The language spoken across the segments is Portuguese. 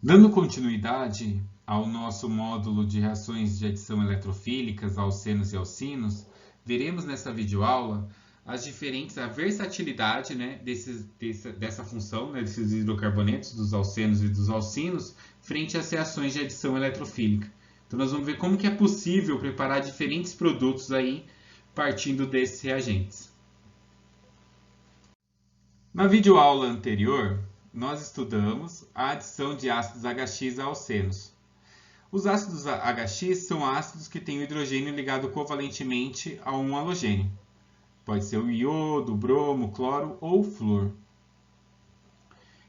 Dando continuidade ao nosso módulo de reações de adição eletrofílicas, alcenos e alcinos, veremos nessa videoaula a versatilidade, né, dessa função, né, desses hidrocarbonetos, dos alcenos e dos alcinos, frente às reações de adição eletrofílica. Então nós vamos ver como que é possível preparar diferentes produtos aí partindo desses reagentes. Na videoaula anterior, nós estudamos a adição de ácidos HX a alcenos. Os ácidos HX são ácidos que têm o hidrogênio ligado covalentemente a um halogênio. Pode ser o iodo, o bromo, o cloro ou o flúor.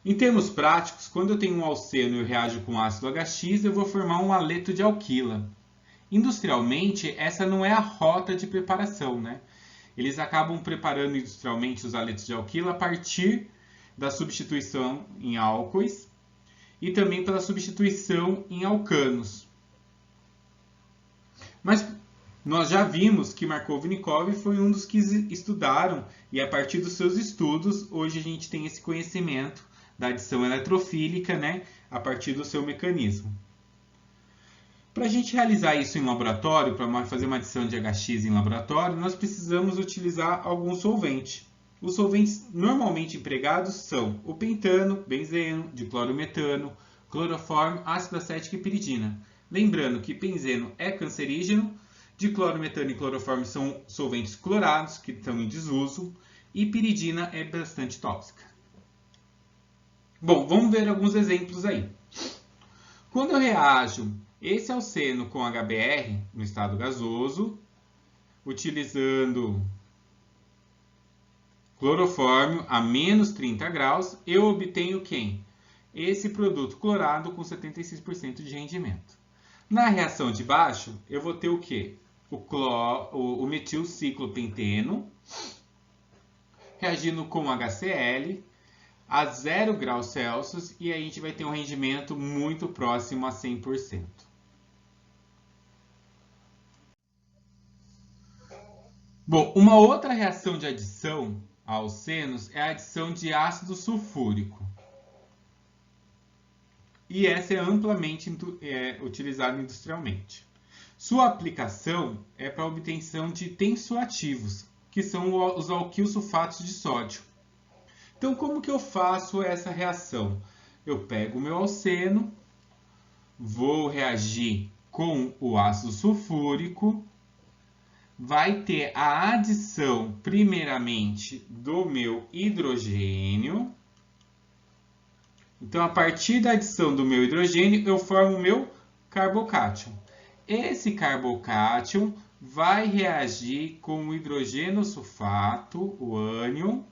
Em termos práticos, quando eu tenho um alceno e eu reajo com ácido HX, eu vou formar um haleto de alquila. Industrialmente, essa não é a rota de preparação, né? Eles acabam preparando industrialmente os haletos de alquila a partir da substituição em álcoois e também pela substituição em alcanos. Mas nós já vimos que Markov-Nikov foi um dos que estudaram, e a partir dos seus estudos, hoje a gente tem esse conhecimento da adição eletrofílica, né, a partir do seu mecanismo. Para a gente realizar isso em laboratório, para fazer uma adição de HX em laboratório, nós precisamos utilizar algum solvente. Os solventes normalmente empregados são o pentano, benzeno, diclorometano, clorofórmio, ácido acético e piridina. Lembrando que benzeno é cancerígeno, diclorometano e clorofórmio são solventes clorados, que estão em desuso, e piridina é bastante tóxica. Bom, vamos ver alguns exemplos aí. Quando eu reajo esse alceno com HBr no estado gasoso, utilizando clorofórmio a menos 30 graus, eu obtenho quem? Esse produto clorado com 76% de rendimento. Na reação de baixo, eu vou ter o quê? O metilciclopenteno reagindo com HCl a 0 graus Celsius e aí a gente vai ter um rendimento muito próximo a 100%. Bom, uma outra reação de adição a alcenos é a adição de ácido sulfúrico. E essa é amplamente utilizada industrialmente. Sua aplicação é para a obtenção de tensoativos, que são os alquilsulfatos de sódio. Então, como que eu faço essa reação? Eu pego o meu alceno, vou reagir com o ácido sulfúrico, vai ter a adição, primeiramente, do meu hidrogênio. Então, a partir da adição do meu hidrogênio, eu formo o meu carbocátion. Esse carbocátion vai reagir com o hidrogênio sulfato, o ânion.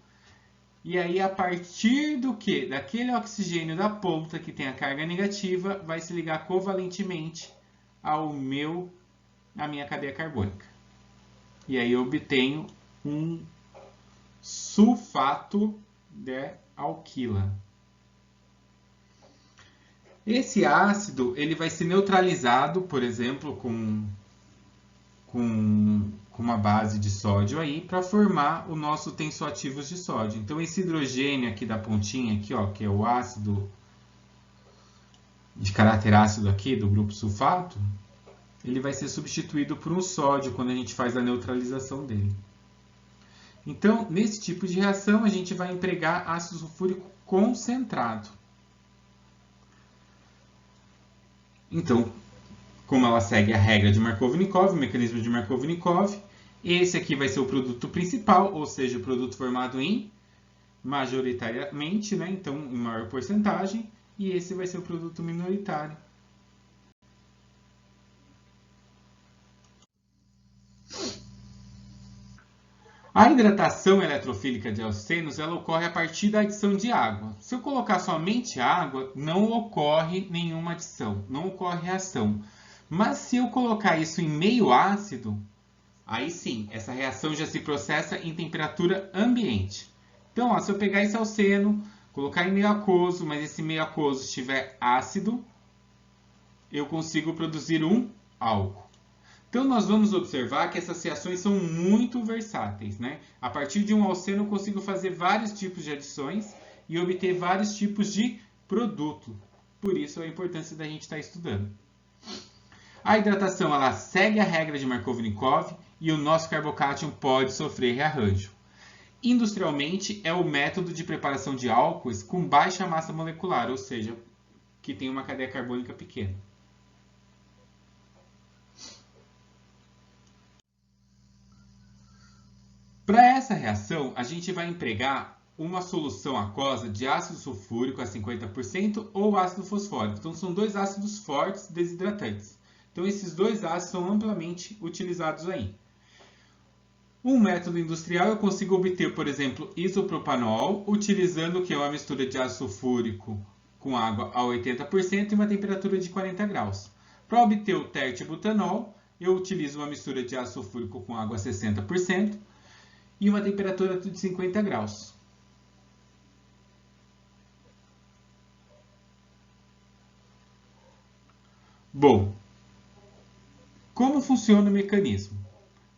E aí, a partir do quê? Daquele oxigênio da ponta que tem a carga negativa, vai se ligar covalentemente à minha cadeia carbônica. E aí eu obtenho um sulfato de alquila. Esse ácido ele vai ser neutralizado, por exemplo, com uma base de sódio aí para formar o nosso tensoativos de sódio. Então esse hidrogênio aqui da pontinha aqui, ó, que é o ácido de caráter ácido aqui do grupo sulfato, ele vai ser substituído por um sódio quando a gente faz a neutralização dele. Então, nesse tipo de reação, a gente vai empregar ácido sulfúrico concentrado. Então, como ela segue a regra de Markov-Nikov, o mecanismo de Markov-Nikov, esse aqui vai ser o produto principal, ou seja, o produto formado em majoritariamente, né? Então, em maior porcentagem, e esse vai ser o produto minoritário. A hidratação eletrofílica de alcenos ela ocorre a partir da adição de água. Se eu colocar somente água, não ocorre nenhuma adição, não ocorre reação. Mas se eu colocar isso em meio ácido, aí sim, essa reação já se processa em temperatura ambiente. Então, ó, se eu pegar esse alceno, colocar em meio aquoso, mas esse meio aquoso estiver ácido, eu consigo produzir um álcool. Então, nós vamos observar que essas reações são muito versáteis, né? A partir de um alceno, eu consigo fazer vários tipos de adições e obter vários tipos de produto. Por isso a importância da gente estar estudando. A hidratação ela segue a regra de Markovnikov e o nosso carbocátion pode sofrer rearranjo. Industrialmente, é o método de preparação de álcoois com baixa massa molecular, ou seja, que tem uma cadeia carbônica pequena. Para essa reação, a gente vai empregar uma solução aquosa de ácido sulfúrico a 50% ou ácido fosfórico. Então, são dois ácidos fortes desidratantes. Então, esses dois ácidos são amplamente utilizados aí. Um método industrial eu consigo obter, por exemplo, isopropanol, utilizando o que é uma mistura de ácido sulfúrico com água a 80% e uma temperatura de 40 graus. Para obter o tertbutanol, eu utilizo uma mistura de ácido sulfúrico com água a 60% e uma temperatura de 50 graus. Bom, como funciona o mecanismo?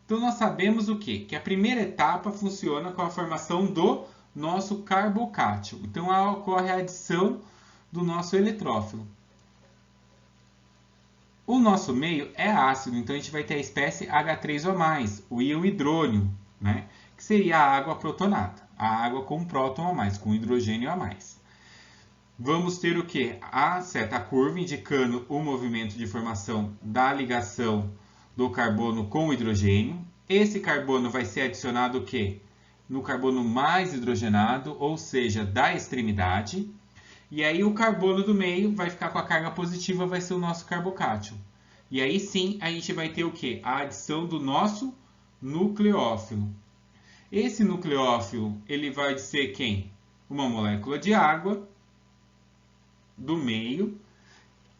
Então, nós sabemos o quê? Que a primeira etapa funciona com a formação do nosso carbocátion. Então, ocorre a adição do nosso eletrófilo. O nosso meio é ácido, então a gente vai ter a espécie H3O+, o íon hidrônio, né? Que seria a água protonada, a água com próton a mais, com hidrogênio a mais. Vamos ter o quê? A seta curva indicando o movimento de formação da ligação do carbono com o hidrogênio. Esse carbono vai ser adicionado o quê? No carbono mais hidrogenado, ou seja, da extremidade. E aí o carbono do meio vai ficar com a carga positiva, vai ser o nosso carbocátion. E aí sim a gente vai ter o quê? A adição do nosso nucleófilo. Esse nucleófilo ele vai ser quem? Uma molécula de água do meio,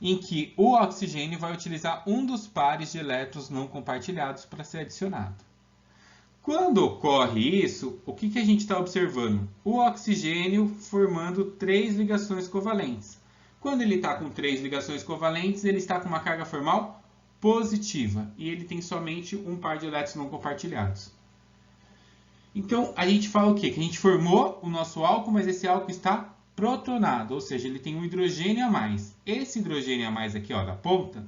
em que o oxigênio vai utilizar um dos pares de elétrons não compartilhados para ser adicionado. Quando ocorre isso, o que a gente está observando? O oxigênio formando 3 ligações covalentes. Quando ele está com 3 ligações covalentes, ele está com uma carga formal positiva e ele tem somente um par de elétrons não compartilhados. Então, a gente fala o quê? Que a gente formou o nosso álcool, mas esse álcool está protonado, ou seja, ele tem um hidrogênio a mais. Esse hidrogênio a mais aqui, ó, da ponta,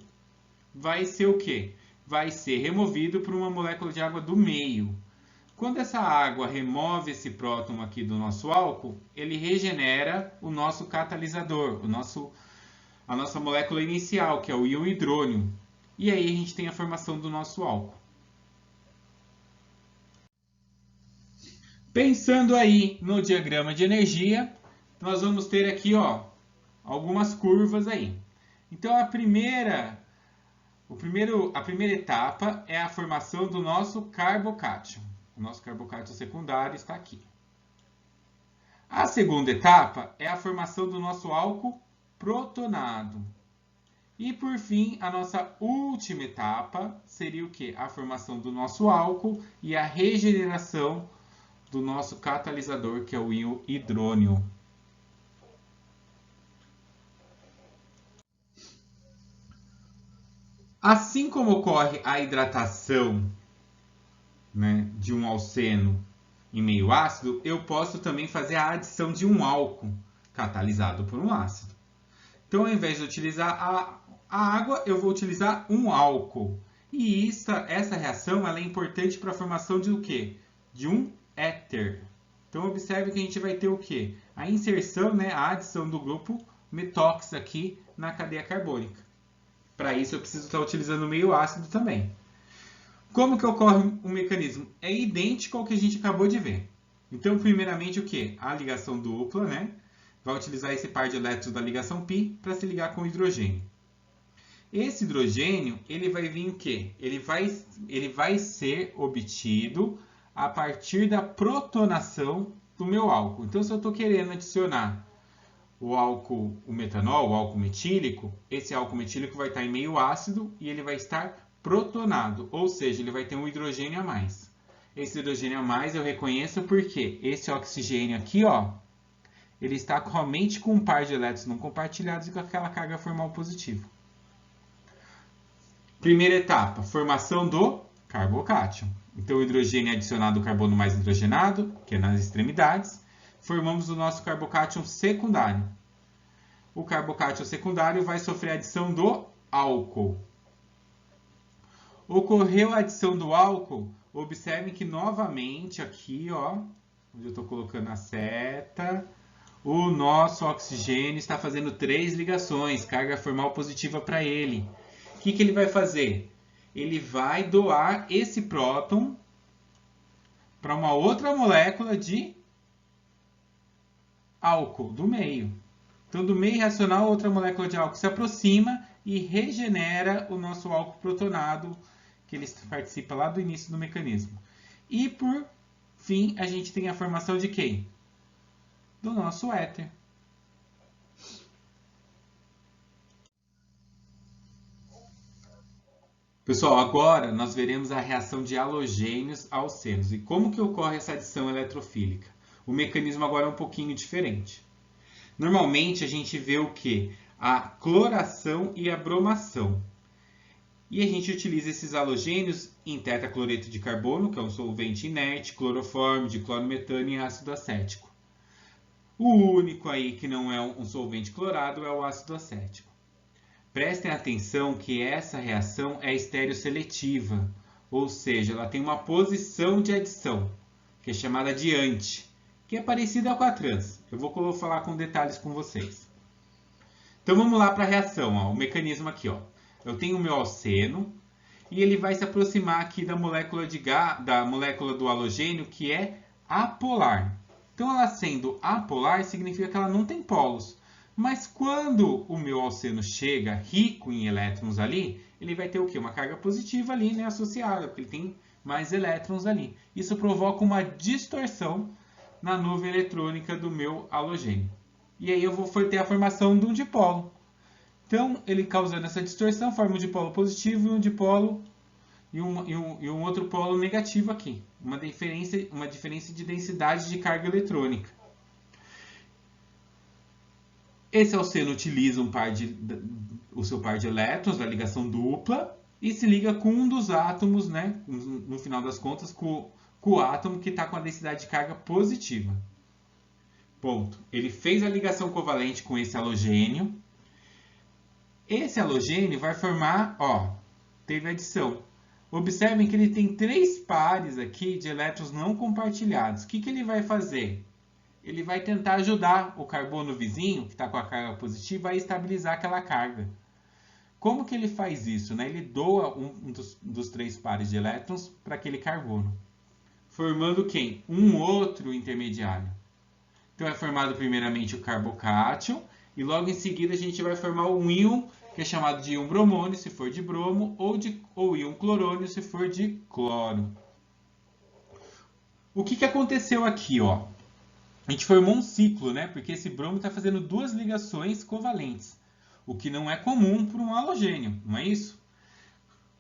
vai ser o quê? Vai ser removido por uma molécula de água do meio. Quando essa água remove esse próton aqui do nosso álcool, ele regenera o nosso catalisador, a nossa molécula inicial, que é o íon hidrônio. E aí a gente tem a formação do nosso álcool. Pensando aí no diagrama de energia, nós vamos ter aqui, ó, algumas curvas aí. Então, a primeira etapa é a formação do nosso carbocátion. O nosso carbocátion secundário está aqui. A segunda etapa é a formação do nosso álcool protonado. E, por fim, a nossa última etapa seria o quê? A formação do nosso álcool e a regeneração do nosso catalisador, que é o íon hidrônio. Assim como ocorre a hidratação, né, de um alceno em meio ácido, eu posso também fazer a adição de um álcool catalisado por um ácido. Então, ao invés de utilizar a água, eu vou utilizar um álcool. E essa reação ela é importante para a formação de o quê? De um éter. Então, observe que a gente vai ter o quê? A inserção, né, a adição do grupo metóx aqui na cadeia carbônica. Para isso, eu preciso estar utilizando meio ácido também. Como que ocorre o mecanismo? É idêntico ao que a gente acabou de ver. Então, primeiramente, o quê? A ligação dupla, né? Vai utilizar esse par de elétrons da ligação π para se ligar com o hidrogênio. Esse hidrogênio, ele vai vir o quê? Ele vai ser obtido a partir da protonação do meu álcool. Então, se eu estou querendo adicionar o metanol, o álcool metílico, esse álcool metílico vai estar em meio ácido e ele vai estar protonado, ou seja, ele vai ter um hidrogênio a mais. Esse hidrogênio a mais eu reconheço porque esse oxigênio aqui, ó, ele está somente com um par de elétrons não compartilhados e com aquela carga formal positiva. Primeira etapa, formação do carbocátion. Então, o hidrogênio é adicionado ao carbono mais hidrogenado, que é nas extremidades. Formamos o nosso carbocátion secundário. o carbocátion secundário vai sofrer a adição do álcool. Ocorreu a adição do álcool, observem que novamente aqui, ó, onde eu estou colocando a seta, o nosso oxigênio está fazendo 3 ligações, carga formal positiva para ele. O que ele vai fazer? Ele vai doar esse próton para uma outra molécula de álcool do meio. Então, do meio reacional, outra molécula de álcool se aproxima e regenera o nosso álcool protonado, que ele participa lá do início do mecanismo. E, por fim, a gente tem a formação de quem? Do nosso éter. Pessoal, agora nós veremos a reação de halogênios a alcenos. E como que ocorre essa adição eletrofílica? O mecanismo agora é um pouquinho diferente. Normalmente a gente vê o quê? A cloração e a bromação. E a gente utiliza esses halogênios em tetacloreto de carbono, que é um solvente inerte, cloroforme, diclorometano e ácido acético. O único aí que não é um solvente clorado é o ácido acético. Prestem atenção que essa reação é estereosseletiva, ou seja, ela tem uma posição de adição, que é chamada de anti, que é parecida com a trans. Eu vou falar com detalhes com vocês. Então vamos lá para a reação, ó, o mecanismo aqui, ó. Eu tenho o meu alceno e ele vai se aproximar aqui da molécula do halogênio, que é apolar. Então, ela sendo apolar, significa que ela não tem polos. Mas quando o meu alceno chega rico em elétrons ali, ele vai ter o quê? Uma carga positiva ali, né, associada, porque ele tem mais elétrons ali. Isso provoca uma distorção na nuvem eletrônica do meu halogênio. E aí eu vou ter a formação de um dipolo. Então, ele causando essa distorção, forma um dipolo positivo e um dipolo e um outro polo negativo aqui. Uma diferença de densidade de carga eletrônica. Esse alceno utiliza o seu par de elétrons da ligação dupla e se liga com um dos átomos, né, no final das contas, com o átomo que está com a densidade de carga positiva. Ponto. Ele fez a ligação covalente com esse halogênio. Esse halogênio vai formar, ó, teve adição. Observem que ele tem 3 pares aqui de elétrons não compartilhados. O que ele vai fazer? Ele vai tentar ajudar o carbono vizinho, que está com a carga positiva, a estabilizar aquela carga. Como que ele faz isso, né? Ele doa um dos 3 pares de elétrons para aquele carbono. Formando quem? Um outro intermediário. Então é formado primeiramente o carbocátion, e logo em seguida a gente vai formar um íon, que é chamado de íon bromônio, se for de bromo, ou íon clorônio, se for de cloro. O que aconteceu aqui, ó? A gente formou um ciclo, né? Porque esse bromo está fazendo 2 ligações covalentes, o que não é comum para um halogênio, não é isso?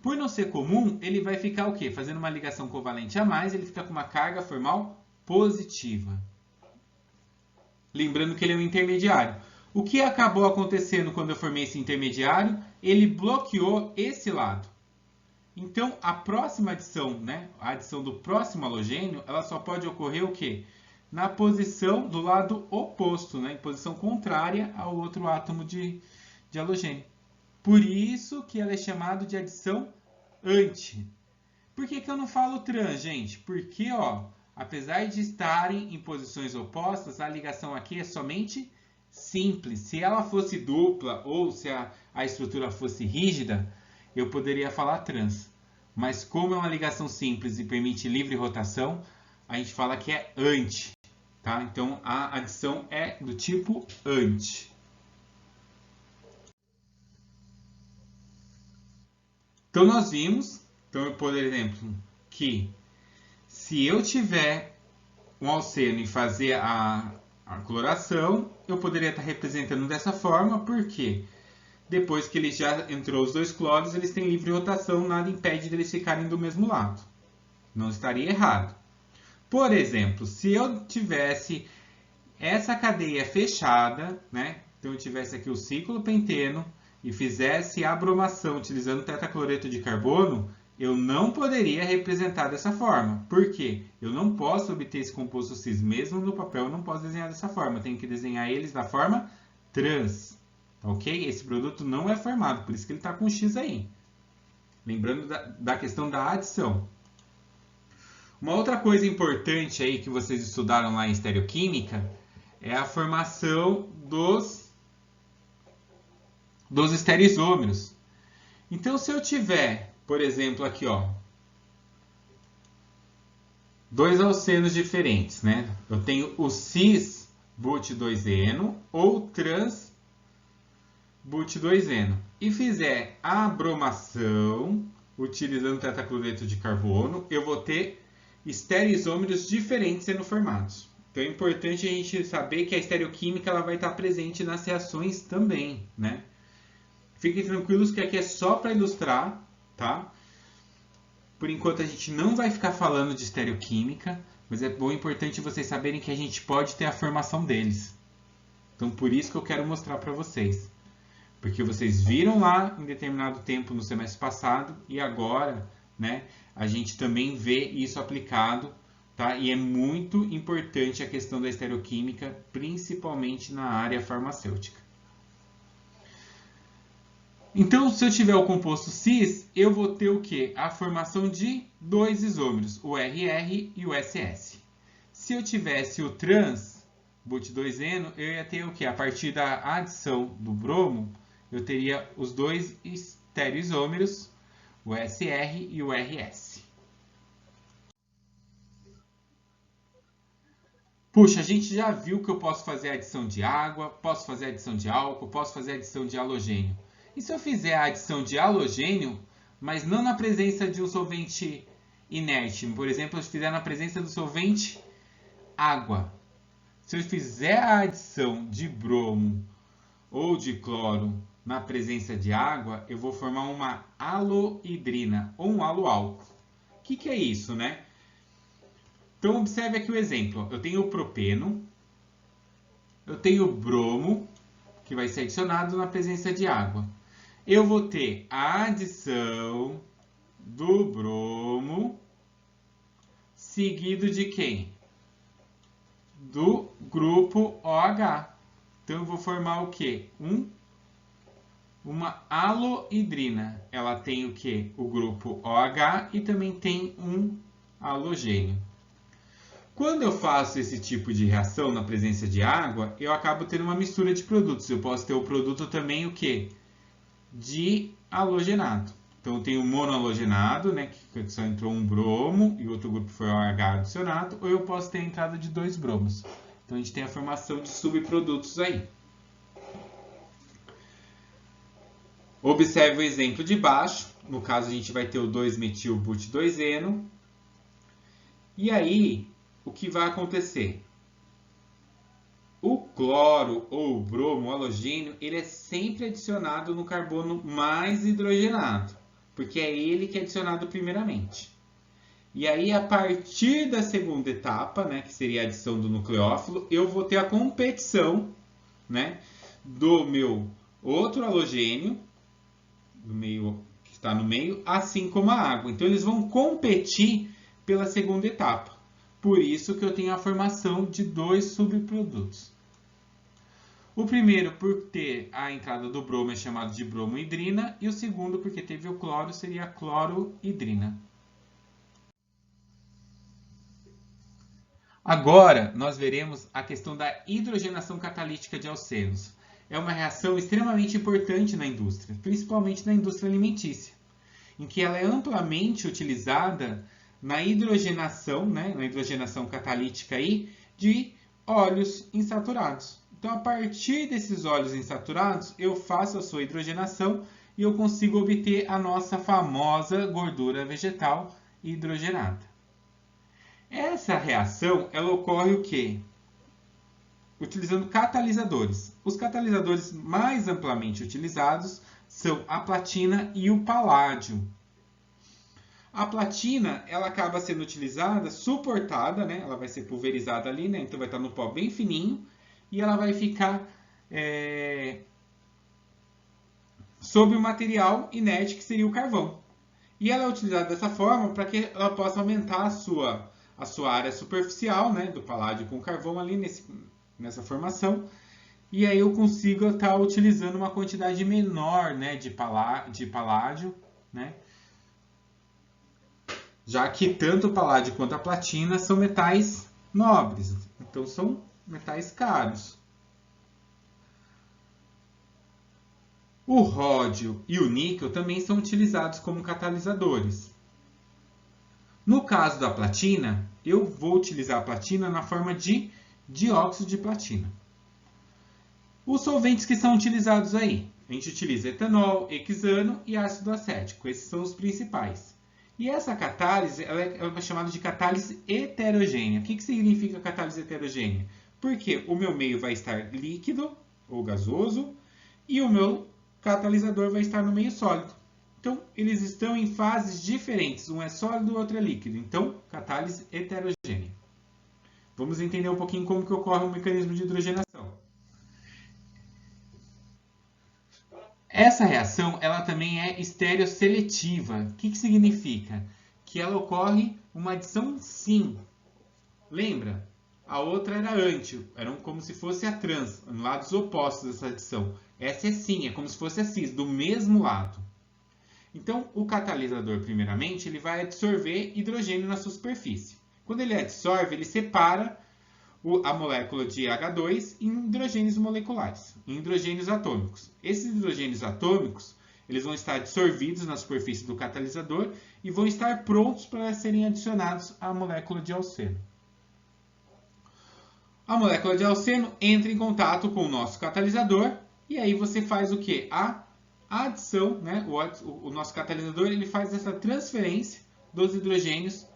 Por não ser comum, ele vai ficar o quê? Fazendo uma ligação covalente a mais, ele fica com uma carga formal positiva. Lembrando que ele é um intermediário. O que acabou acontecendo quando eu formei esse intermediário? Ele bloqueou esse lado. Então, a próxima adição, né, a adição do próximo halogênio, ela só pode ocorrer o quê? Na posição do lado oposto, né, em posição contrária ao outro átomo de halogênio. Por isso que ela é chamada de adição anti. Por que eu não falo trans, gente? Porque, ó, apesar de estarem em posições opostas, a ligação aqui é somente simples. Se ela fosse dupla ou se a estrutura fosse rígida, eu poderia falar trans. Mas como é uma ligação simples e permite livre rotação, a gente fala que é anti. Tá? Então, a adição é do tipo anti. Então, nós vimos, por exemplo, que se eu tiver um alceno e fazer a cloração, eu poderia estar representando dessa forma, porque depois que ele já entrou os 2 cloros, eles têm livre rotação, nada impede deles ficarem do mesmo lado. Não estaria errado. Por exemplo, se eu tivesse essa cadeia fechada, né? Então eu tivesse aqui o ciclo penteno e fizesse a bromação utilizando tetacloreto de carbono, eu não poderia representar dessa forma. Por quê? Eu não posso obter esse composto cis, mesmo no papel eu não posso desenhar dessa forma. Eu tenho que desenhar eles da forma trans. ok? Esse produto não é formado, por isso que ele está com X aí. Lembrando da questão da adição. Uma outra coisa importante aí que vocês estudaram lá em estereoquímica é a formação dos estereoisômeros. Então, se eu tiver, por exemplo, aqui, ó, dois alcenos diferentes, né? Eu tenho o cis-but2-eno ou trans-but2-eno e fizer a bromação utilizando tetacloreto de carbono, eu vou ter estereoisômeros diferentes sendo formados. Então é importante a gente saber que a estereoquímica ela vai estar presente nas reações também, né? Fiquem tranquilos que aqui é só para ilustrar, tá? Por enquanto a gente não vai ficar falando de estereoquímica, mas é bom importante vocês saberem que a gente pode ter a formação deles. Então por isso que eu quero mostrar para vocês. Porque vocês viram lá em determinado tempo no semestre passado e agora, né, a gente também vê isso aplicado, tá? E é muito importante a questão da estereoquímica, principalmente na área farmacêutica. Então, se eu tiver o composto cis, eu vou ter o quê? A formação de dois isômeros, o RR e o SS. Se eu tivesse o trans-but2-eno, eu ia ter o quê? A partir da adição do bromo, eu teria os dois estereoisômeros, o SR e o RS. Puxa, a gente já viu que eu posso fazer adição de água, posso fazer adição de álcool, posso fazer adição de halogênio. E se eu fizer a adição de halogênio, mas não na presença de um solvente inerte? Por exemplo, se eu fizer na presença do solvente água. Se eu fizer a adição de bromo ou de cloro na presença de água, eu vou formar uma halohidrina ou um haloálcool. O que é isso, né? Então, observe aqui o exemplo. Eu tenho o propeno, eu tenho o bromo, que vai ser adicionado na presença de água. Eu vou ter a adição do bromo, seguido de quem? Do grupo OH. Então, eu vou formar o quê? Uma halohidrina. Ela tem o quê? O grupo OH e também tem um halogênio. Quando eu faço esse tipo de reação na presença de água, eu acabo tendo uma mistura de produtos. Eu posso ter o produto também o quê? De halogenado. Então, eu tenho o monohalogenado, né, que só entrou um bromo e outro grupo foi OH adicionado, ou eu posso ter a entrada de dois bromos. Então, a gente tem a formação de subprodutos aí. Observe o exemplo de baixo. No caso, a gente vai ter o 2-metil-but2-eno. E aí, o que vai acontecer? O cloro ou o bromo, o halogênio, ele é sempre adicionado no carbono mais hidrogenado, porque é ele que é adicionado primeiramente. E aí, a partir da segunda etapa, né, que seria a adição do nucleófilo, eu vou ter a competição, né, do meu outro halogênio, do meio, que está no meio, assim como a água. Então, eles vão competir pela segunda etapa. Por isso que eu tenho a formação de dois subprodutos. O primeiro, por ter a entrada do bromo, é chamado de bromohidrina. E o segundo, porque teve o cloro, seria a clorohidrina. Agora, nós veremos a questão da hidrogenação catalítica de alcenos. É uma reação extremamente importante na indústria, principalmente na indústria alimentícia, em que ela é amplamente utilizada na hidrogenação, né, na hidrogenação catalítica aí, de óleos insaturados. Então, a partir desses óleos insaturados, eu faço a sua hidrogenação e eu consigo obter a nossa famosa gordura vegetal hidrogenada. Essa reação, ela ocorre o quê? Utilizando catalisadores. Os catalisadores mais amplamente utilizados são a platina e o paládio. A platina, ela acaba sendo utilizada, suportada, né? Ela vai ser pulverizada ali, né? Então vai estar no pó bem fininho e ela vai ficar sobre o material inerte que seria o carvão. E ela é utilizada dessa forma para que ela possa aumentar a sua área superficial, né? Do paládio com carvão ali nessa formação. E aí eu consigo estar utilizando uma quantidade menor, né, de paládio, né? Já que tanto o paládio quanto a platina são metais nobres, então são metais caros. O ródio e o níquel também são utilizados como catalisadores. No caso da platina, eu vou utilizar a platina na forma de dióxido de platina. Os solventes que são utilizados aí, a gente utiliza etanol, hexano e ácido acético. Esses são os principais. E essa catálise ela é chamada de catálise heterogênea. O que significa catálise heterogênea? Porque o meu meio vai estar líquido ou gasoso e o meu catalisador vai estar no meio sólido. Então, eles estão em fases diferentes. Um é sólido, o outro é líquido. Então, catálise heterogênea. Vamos entender um pouquinho como que ocorre o mecanismo de hidrogenação. Essa reação ela também é estereosseletiva. O que significa? Que ela ocorre uma adição sim. Lembra? A outra era anti, eram como se fosse a trans, lados opostos dessa adição. Essa é sim, é como se fosse a cis, do mesmo lado. Então, o catalisador, primeiramente, ele vai absorver hidrogênio na sua superfície. Quando ele absorve, ele separa a molécula de H2 em hidrogênios moleculares, em hidrogênios atômicos. Esses hidrogênios atômicos eles vão estar dissolvidos na superfície do catalisador e vão estar prontos para serem adicionados à molécula de alceno. A molécula de alceno entra em contato com o nosso catalisador e aí você faz o que? A adição, né? O nosso catalisador ele faz essa transferência dos hidrogênios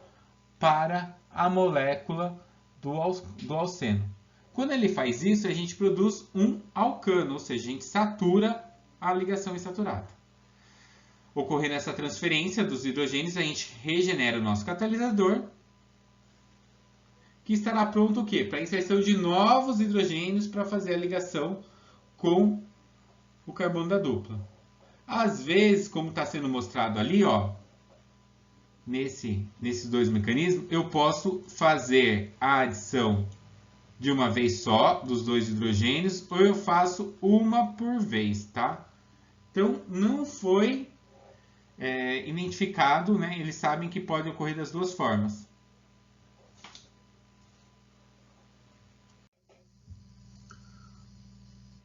para a molécula do alceno. Quando ele faz isso, a gente produz um alcano, ou seja, a gente satura a ligação insaturada. Ocorrendo essa transferência dos hidrogênios, a gente regenera o nosso catalisador, que estará pronto o quê? Para a inserção de novos hidrogênios para fazer a ligação com o carbono da dupla. Às vezes, como está sendo mostrado ali, ó, nesses dois mecanismos, eu posso fazer a adição de uma vez só dos dois hidrogênios ou eu faço uma por vez, tá? Então, não foi identificado, né? Eles sabem que pode ocorrer das duas formas.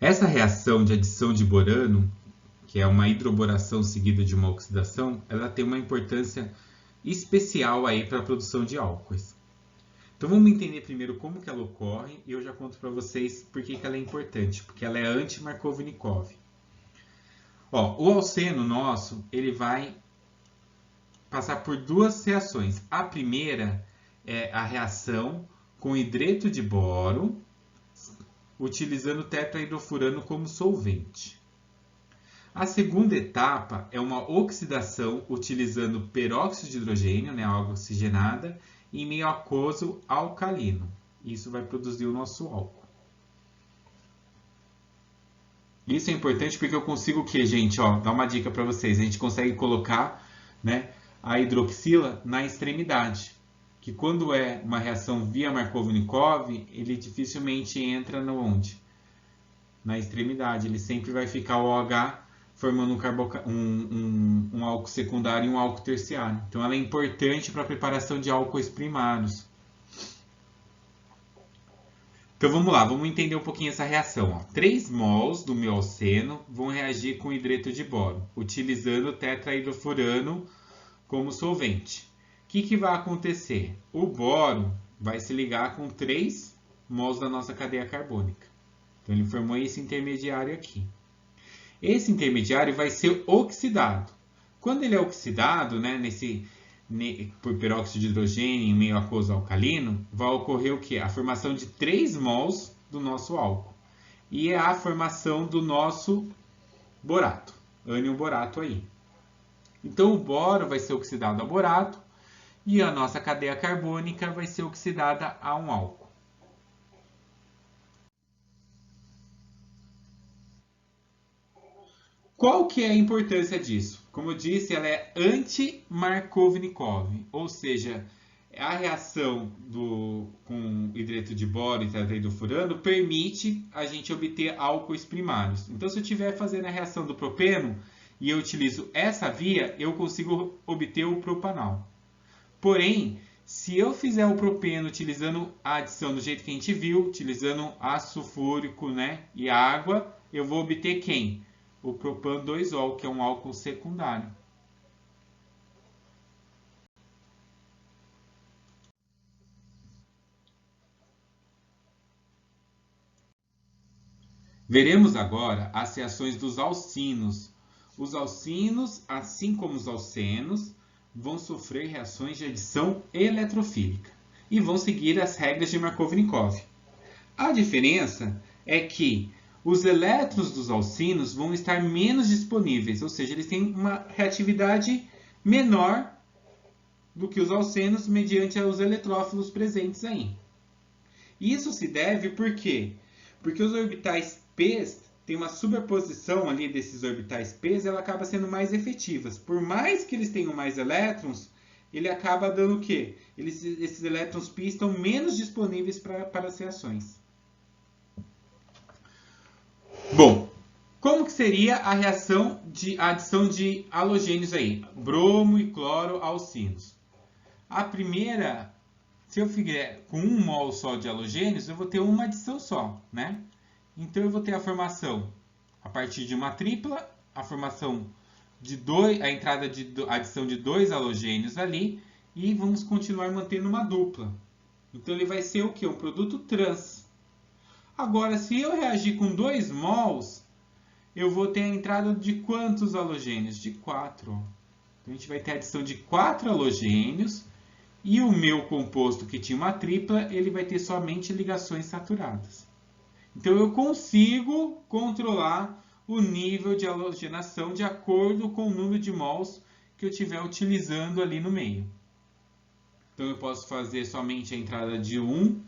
Essa reação de adição de borano, que é uma hidroboração seguida de uma oxidação, ela tem uma importância especial aí para a produção de álcoois. Então vamos entender primeiro como que ela ocorre e eu já conto para vocês por que ela é importante, porque ela é anti-Markovnikov. Ó, o alceno nosso, ele vai passar por duas reações. A primeira é a reação com hidreto de boro, utilizando tetrahidrofurano como solvente. A segunda etapa é uma oxidação utilizando peróxido de hidrogênio, né, água oxigenada, em meio aquoso alcalino. Isso vai produzir o nosso álcool. Isso é importante porque eu consigo o quê, gente? Ó, dá uma dica para vocês. A gente consegue colocar, né, a hidroxila na extremidade. Que quando é uma reação via Markovnikov, ele dificilmente entra no onde? Na extremidade. Ele sempre vai ficar o OH formando um álcool secundário e um álcool terciário. Então, ela é importante para a preparação de álcoois primários. Então, vamos lá, vamos entender um pouquinho essa reação. Ó. 3 mols do meu alceno vão reagir com hidreto de boro, utilizando tetrahidrofurano como solvente. O que vai acontecer? O boro vai se ligar com 3 mols da nossa cadeia carbônica. Então, ele formou esse intermediário aqui. Esse intermediário vai ser oxidado. Quando ele é oxidado, né, por peróxido de hidrogênio em meio aquoso alcalino, vai ocorrer o quê? A formação de 3 mols do nosso álcool. E é a formação do nosso borato, ânion borato aí. Então o boro vai ser oxidado a borato e a nossa cadeia carbônica vai ser oxidada a um álcool. Qual que é a importância disso? Como eu disse, ela é anti-Markovnikov, ou seja, a reação com hidreto de boro e tetraidrofurano permite a gente obter álcoois primários. Então, se eu estiver fazendo a reação do propeno e eu utilizo essa via, eu consigo obter o propanal. Porém, se eu fizer o propeno utilizando a adição do jeito que a gente viu, utilizando ácido sulfúrico, né, e água, eu vou obter quem? O propan-2-ol, que é um álcool secundário. Veremos agora as reações dos alcinos. Os alcinos, assim como os alcenos, vão sofrer reações de adição eletrofílica e vão seguir as regras de Markovnikov. A diferença é que os elétrons dos alcinos vão estar menos disponíveis, ou seja, eles têm uma reatividade menor do que os alcenos mediante os eletrófilos presentes aí. Isso se deve por quê? Porque os orbitais p tem uma superposição ali desses orbitais p, ela acaba sendo mais efetivas. Por mais que eles tenham mais elétrons, ele acaba dando o quê? Esses elétrons π estão menos disponíveis para as reações. Bom, como que seria a reação de adição de halogênios aí? Bromo e cloro alcinos. A primeira, se eu fizer com 1 mol só de halogênios, eu vou ter uma adição só, né? Então, eu vou ter a formação, a partir de uma tripla, a formação de a entrada de adição de 2 halogênios ali, e vamos continuar mantendo uma dupla. Então, ele vai ser o quê? Um produto trans. Agora, se eu reagir com 2 mols, eu vou ter a entrada de quantos halogênios? De 4. Então, a gente vai ter a adição de 4 halogênios, e o meu composto, que tinha uma tripla, ele vai ter somente ligações saturadas. Então, eu consigo controlar o nível de halogenação de acordo com o número de mols que eu estiver utilizando ali no meio. Então, eu posso fazer somente a entrada de uma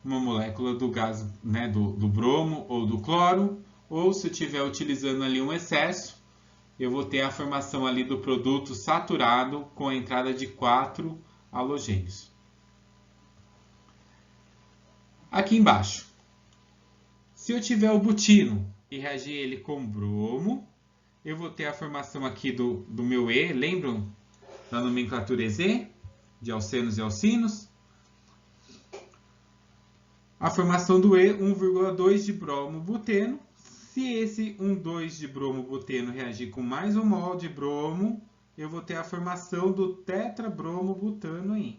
molécula do gás, né, do bromo ou do cloro, ou se eu estiver utilizando ali um excesso, eu vou ter a formação ali do produto saturado com a entrada de 4 halogênios. Aqui embaixo, se eu tiver o butino e reagir ele com bromo, eu vou ter a formação aqui do meu E, lembram da nomenclatura EZ, de alcenos e alcinos? A formação do E, 1,2 de bromo-buteno. Se esse 1,2 de bromo-buteno reagir com mais 1 mol de bromo, eu vou ter a formação do tetrabromo-butano aí.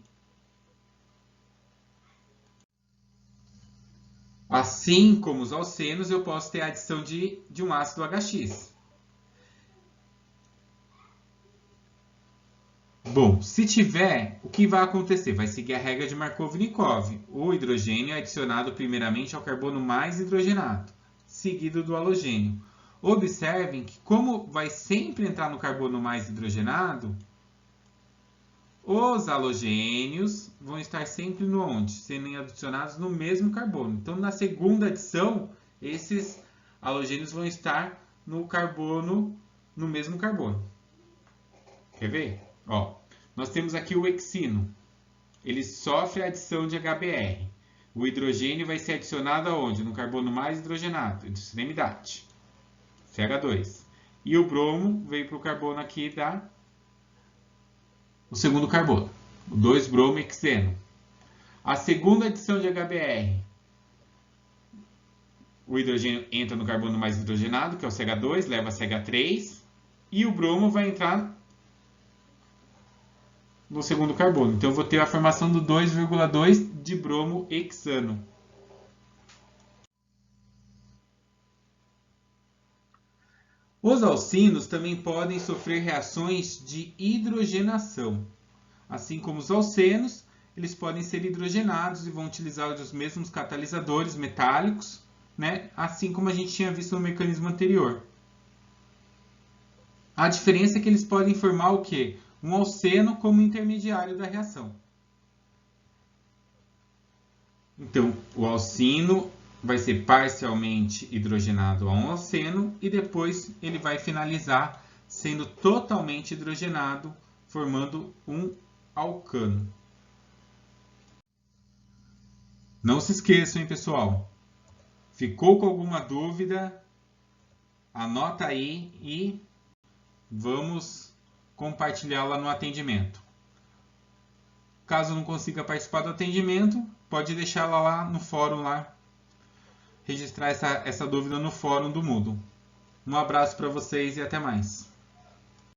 Assim como os alcenos, eu posso ter a adição de um ácido HX. Bom, se tiver, o que vai acontecer? Vai seguir a regra de Markovnikov. O hidrogênio é adicionado primeiramente ao carbono mais hidrogenado, seguido do halogênio. Observem que, como vai sempre entrar no carbono mais hidrogenado, os halogênios vão estar sempre no onde? Sendo adicionados no mesmo carbono. Então, na segunda adição, esses halogênios vão estar no mesmo carbono. Quer ver? Ó, nós temos aqui o hexino. Ele sofre a adição de HBr. O hidrogênio vai ser adicionado aonde? No carbono mais hidrogenado, hidroxinemidade, CH2. E o bromo veio para o carbono aqui o segundo carbono, o 2-bromo-hexeno. A segunda adição de HBr, o hidrogênio entra no carbono mais hidrogenado, que é o CH2, leva CH3, e o bromo vai entrar no segundo carbono. Então, eu vou ter a formação do 2,2 de bromo-hexano. Os alcinos também podem sofrer reações de hidrogenação. Assim como os alcenos, eles podem ser hidrogenados e vão utilizar os mesmos catalisadores metálicos, né? Assim como a gente tinha visto no mecanismo anterior. A diferença é que eles podem formar o quê? Um alceno como intermediário da reação. Então, o alcino vai ser parcialmente hidrogenado a um alceno e depois ele vai finalizar sendo totalmente hidrogenado, formando um alcano. Não se esqueçam, hein, pessoal? Ficou com alguma dúvida? Anota aí e vamos compartilhá-la no atendimento. Caso não consiga participar do atendimento, pode deixá-la lá no fórum, lá, registrar essa dúvida no fórum do Moodle. Um abraço para vocês e até mais.